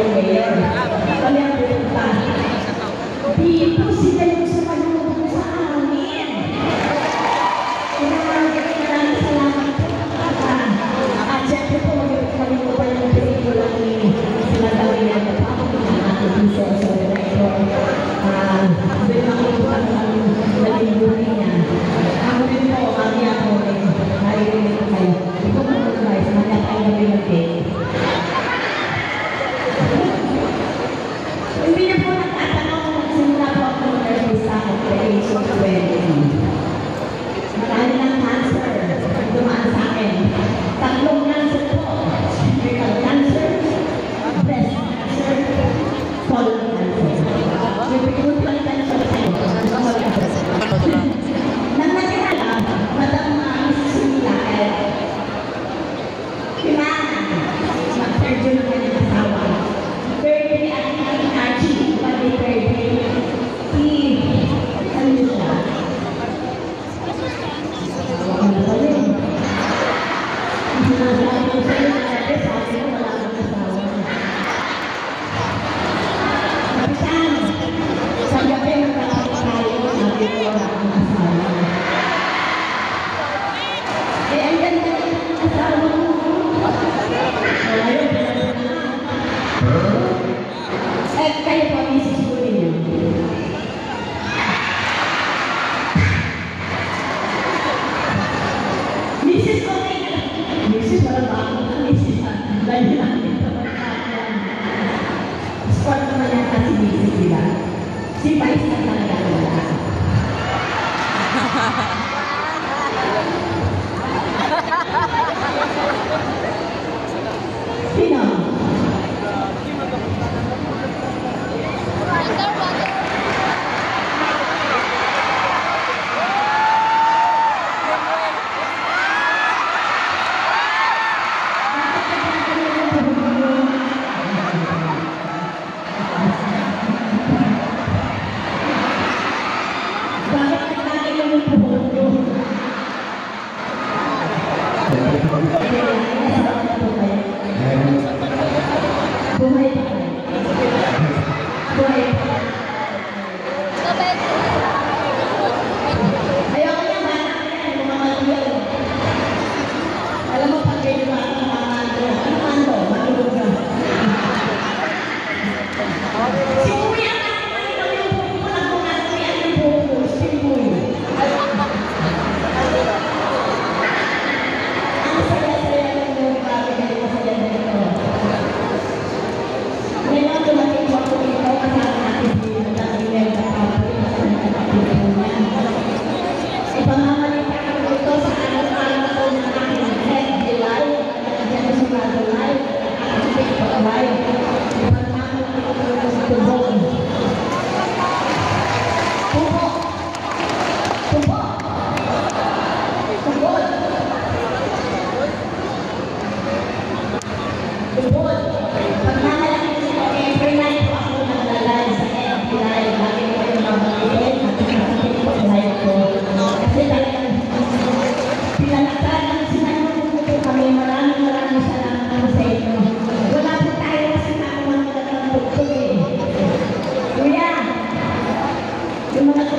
yung mayor. Kami ang pupunta. Dito sila yung sumalubong sa amin. Maraming salamat po. At syempre po, kami po pa yung pelikula ni sila gawin na ito. Ako po na natin isa sa director. Doon makuha ng nalinguri niya. Ako rin po, kami ako rin. Narinig ko kayo. Ito po po guys, manya tayo na binagay. Hindi na po nagtatanong kung simula po ako ng sa operation 20. Marami ng cancer ang dumaan sa akin. 3 cancer po. Cervical cancer, breast cancer, colon cancer. May pagkukulang cancer sa iyo. Nang nakilala, Madam Sumila, kailangan mag-surgery ng kanyang asawa. Birthday at Archie, pati birthday. Ano siya? Wala na pala yun. Sinasabi ko sa'yo na sabi ko wala akong asawa. Kapitan, sa gabi magkakapit tayo, sabi ko wala akong asawa. Eh, ang ganda ng asawa mo. Wala yun, eh, kayo po, Mrs. Gulino. Mrs. Gulino. Mrs. wala ba ako na Mrs. Dahil namin ito magkakaroon. Sport naman yata si Mrs. Dila. Si Vice na talaga wala. Sino? Yung mga